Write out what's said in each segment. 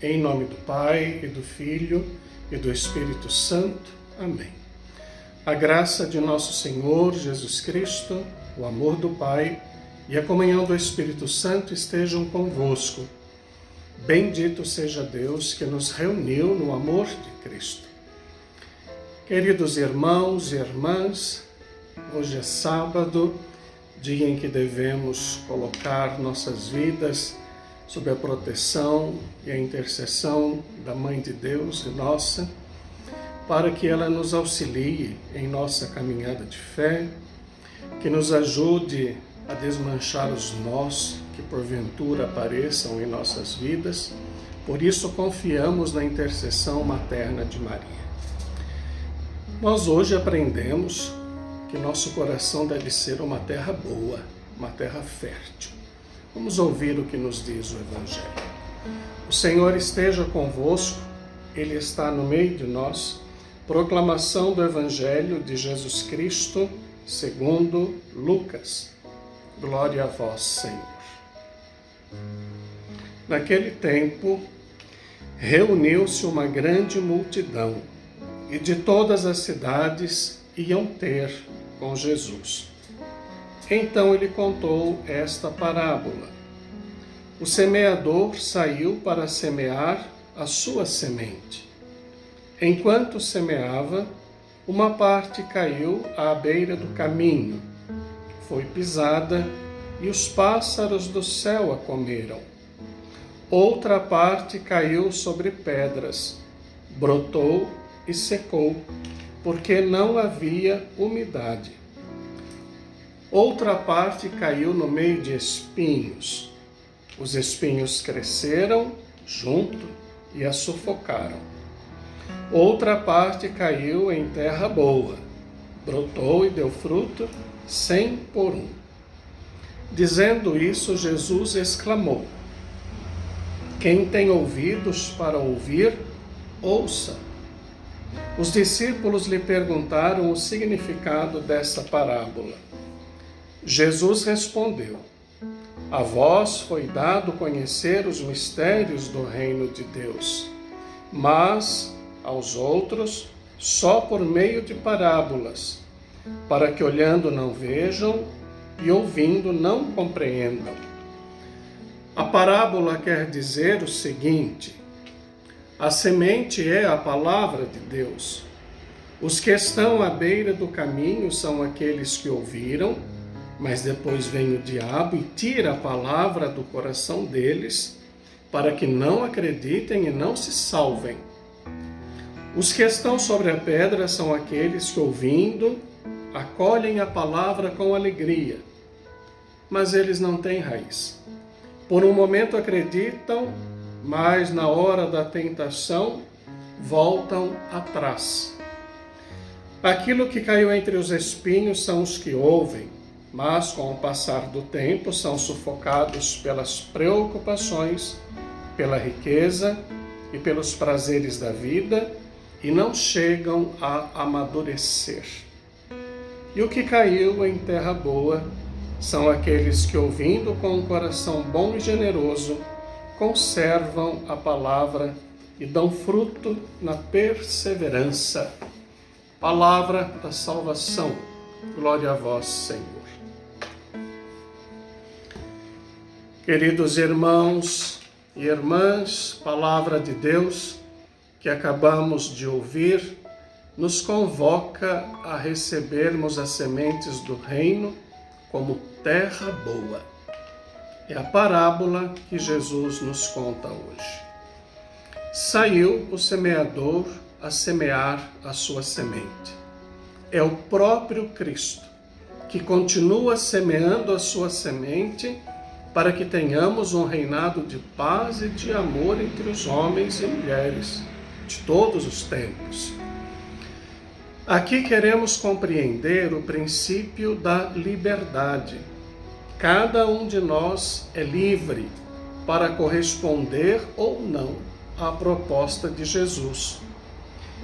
Em nome do Pai, e do Filho, e do Espírito Santo. Amém. A graça de nosso Senhor Jesus Cristo, o amor do Pai e a comunhão do Espírito Santo estejam convosco. Bendito seja Deus que nos reuniu no amor de Cristo. Queridos irmãos e irmãs, hoje é sábado, dia em que devemos colocar nossas vidas sob a proteção e a intercessão da Mãe de Deus e nossa, para que ela nos auxilie em nossa caminhada de fé, que nos ajude a desmanchar os nós que porventura apareçam em nossas vidas. Por isso confiamos na intercessão materna de Maria. Nós hoje aprendemos que nosso coração deve ser uma terra boa, uma terra fértil. Vamos ouvir o que nos diz o Evangelho. O Senhor esteja convosco, Ele está no meio de nós. Proclamação do Evangelho de Jesus Cristo, segundo Lucas. Glória a vós, Senhor. Naquele tempo, reuniu-se uma grande multidão, e de todas as cidades iam ter com Jesus. Então ele contou esta parábola. O semeador saiu para semear a sua semente. Enquanto semeava, uma parte caiu à beira do caminho, foi pisada e os pássaros do céu a comeram. Outra parte caiu sobre pedras, brotou e secou, porque não havia umidade. Outra parte caiu no meio de espinhos. Os espinhos cresceram junto e a sufocaram. Outra parte caiu em terra boa, brotou e deu fruto 100 por 1. Dizendo isso, Jesus exclamou: Quem tem ouvidos para ouvir, ouça. Os discípulos lhe perguntaram o significado dessa parábola. Jesus respondeu: A vós foi dado conhecer os mistérios do reino de Deus, mas aos outros só por meio de parábolas, para que olhando não vejam e ouvindo não compreendam. A parábola quer dizer o seguinte: a semente é a palavra de Deus. Os que estão à beira do caminho são aqueles que ouviram, mas depois vem o diabo e tira a palavra do coração deles, para que não acreditem e não se salvem. Os que estão sobre a pedra são aqueles que, ouvindo, acolhem a palavra com alegria, mas eles não têm raiz. Por um momento acreditam, mas na hora da tentação voltam atrás. Aquilo que caiu entre os espinhos são os que ouvem, mas com o passar do tempo são sufocados pelas preocupações, pela riqueza e pelos prazeres da vida e não chegam a amadurecer. E o que caiu em terra boa são aqueles que, ouvindo com um coração bom e generoso, conservam a palavra e dão fruto na perseverança. Palavra da salvação. Glória a vós, Senhor. Queridos irmãos e irmãs, palavra de Deus que acabamos de ouvir nos convoca a recebermos as sementes do reino como terra boa. É a parábola que Jesus nos conta hoje. Saiu o semeador a semear a sua semente. É o próprio Cristo que continua semeando a sua semente para que tenhamos um reinado de paz e de amor entre os homens e mulheres de todos os tempos. Aqui queremos compreender o princípio da liberdade. Cada um de nós é livre para corresponder ou não à proposta de Jesus.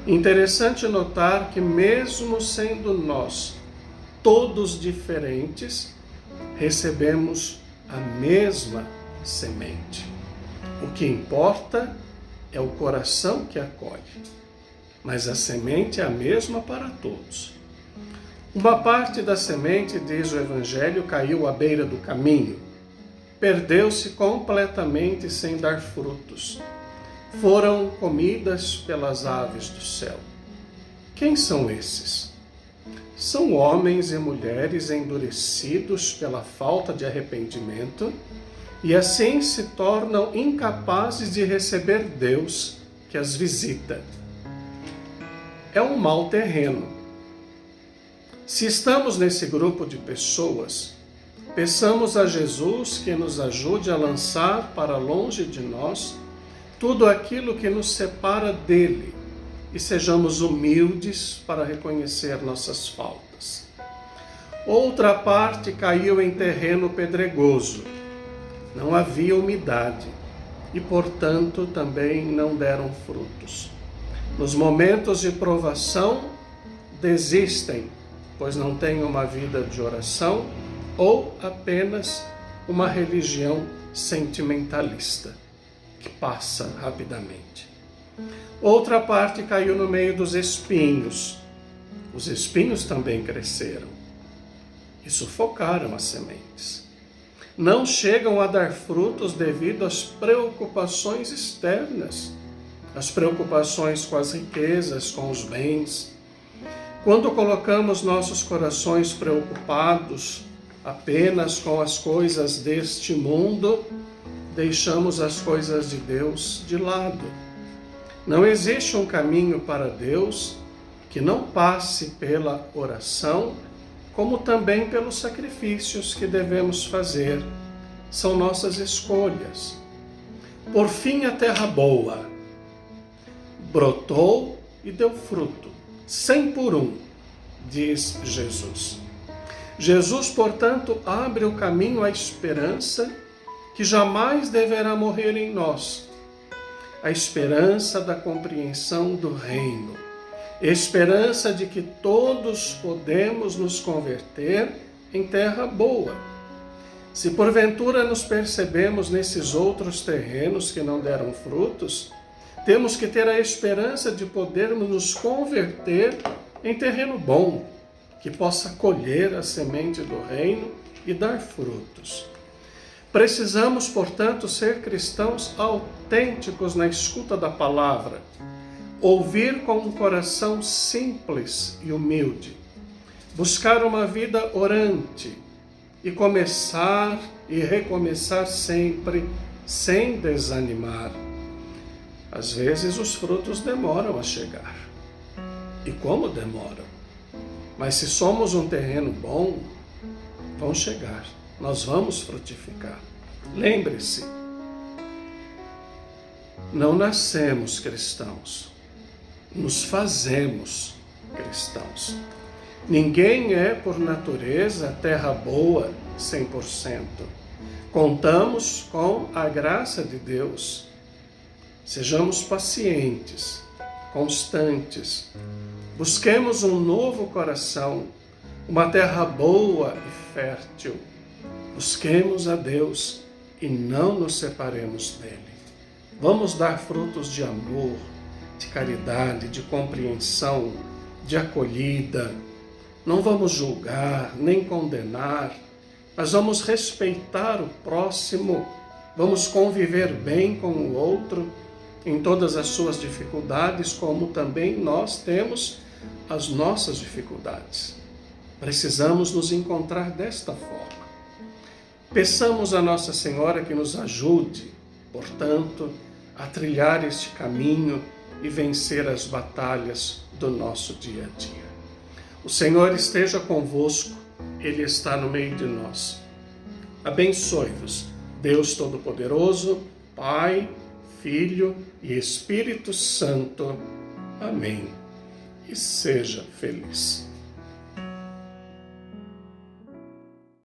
Interessante notar que, mesmo sendo nós todos diferentes, recebemos a mesma semente. O que importa é o coração que acolhe, mas a semente é a mesma para todos. Uma parte da semente, diz o Evangelho, caiu à beira do caminho, perdeu-se completamente sem dar frutos. Foram comidas pelas aves do céu. Quem são esses? São homens e mulheres endurecidos pela falta de arrependimento e assim se tornam incapazes de receber Deus que as visita. É um mau terreno. Se estamos nesse grupo de pessoas, peçamos a Jesus que nos ajude a lançar para longe de nós tudo aquilo que nos separa dele e sejamos humildes para reconhecer nossas faltas. Outra parte caiu em terreno pedregoso. Não havia umidade e, portanto, também não deram frutos. Nos momentos de provação, desistem, pois não têm uma vida de oração ou apenas uma religião sentimentalista, que passa rapidamente. Outra parte caiu no meio dos espinhos. Os espinhos também cresceram e sufocaram as sementes. Não chegam a dar frutos devido às preocupações externas, as preocupações com as riquezas, com os bens. Quando colocamos nossos corações preocupados apenas com as coisas deste mundo, deixamos as coisas de Deus de lado. Não existe um caminho para Deus que não passe pela oração, como também pelos sacrifícios que devemos fazer. São nossas escolhas. Por fim, a terra boa brotou e deu fruto, 100 por 1, diz Jesus. Jesus, portanto, abre o caminho à esperança que jamais deverá morrer em nós. A esperança da compreensão do reino. Esperança de que todos podemos nos converter em terra boa. Se porventura nos percebemos nesses outros terrenos que não deram frutos, temos que ter a esperança de podermos nos converter em terreno bom, que possa colher a semente do reino e dar frutos. Precisamos, portanto, ser cristãos autênticos na escuta da palavra, ouvir com um coração simples e humilde, buscar uma vida orante e começar e recomeçar sempre, sem desanimar. Às vezes os frutos demoram a chegar. E como demoram? Mas se somos um terreno bom, vão chegar. Nós vamos frutificar. Lembre-se, não nascemos cristãos, nos fazemos cristãos. Ninguém é, por natureza, terra boa 100%. Contamos com a graça de Deus. Sejamos pacientes, constantes. Busquemos um novo coração, uma terra boa e fértil. Busquemos a Deus e não nos separemos dele. Vamos dar frutos de amor, de caridade, de compreensão, de acolhida. Não vamos julgar, nem condenar, mas vamos respeitar o próximo, vamos conviver bem com o outro em todas as suas dificuldades, como também nós temos as nossas dificuldades. Precisamos nos encontrar desta forma. Peçamos a Nossa Senhora que nos ajude, portanto, a trilhar este caminho e vencer as batalhas do nosso dia a dia. O Senhor esteja convosco, Ele está no meio de nós. Abençoe-vos, Deus Todo-Poderoso, Pai, Filho e Espírito Santo. Amém. E seja feliz.